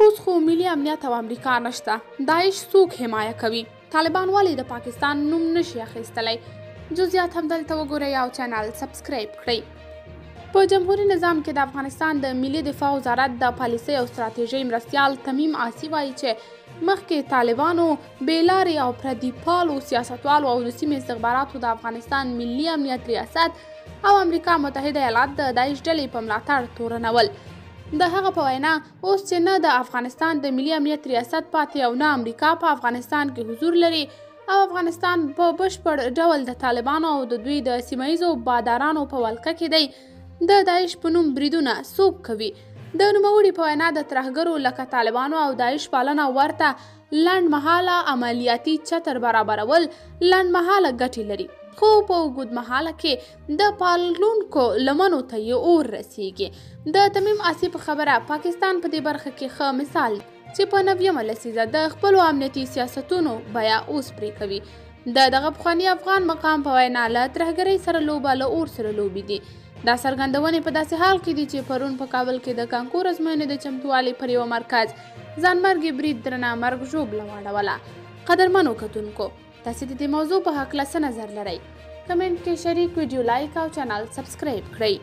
اوس خو ملي امنیت او امریکا نشته. داعش څوک حمایه کوي؟ طالبان ولې د پاکستان نوم نشي اخیستلی؟ جزئیات هم دلته وګورئ او چینل سبسکرایب کړئ. په جمهوري نظام کې د افغانستان د ملي دفاع وزارت د پالیسۍ او ستراتیژۍ مرستیال تمیم آسی وایي چې مخکې طالبانو بېلارې او پردي پالو سیاستوالو او د سیمې استخباراتو د افغانستان ملي امنیت ریاست او امریکا متحده ایالات د داعش ډلې په ملاتړ تورنول. د هغه په وینا اوس چې نه د افغانستان د ملي امنیت ریاست پاتې او نه امریکا په افغانستان کې حضور لري او افغانستان په بشپړ ډول د طالبانو او د دوی د سیمه ییزو بادارانو په ولکه کې دی، د داعش په نوم بریدونه څوک کوي؟ د نوموړي په وینا د ترهګرو لکه طالبانو او داعش پالنه ورته لنډمهاله عملیاتي چتر برابرول لنډمهاله ګټې لري، خو په اوږدمهاله کې د پالونکو لمنو ته یې اور رسیږي. د تمیم آسی په خبره پاکستان په دې برخه کې ښه مثال چې په 90مه لسیزه د خپلو امنیتي سیاستونو بیه اوس پرې کوي. د دغه پخواني افغان مقام په وینا له ترهګرۍ سره لوبه له اور سره لوبې دي. دا څرګندونې په داسې حال کې دي چې پرون په کابل کې د کانکور ازموینې د چمتووالي پر یوه مرکز ځانمرګي برید درنه مرګ ژوبله واړوله. قدرمنو کتونکو، تاسې د دې موضوع په هکله څه نظر لرئ؟ کمنټ کې شریک، ویډیو لایک او چینل سبسکرایب کړئ.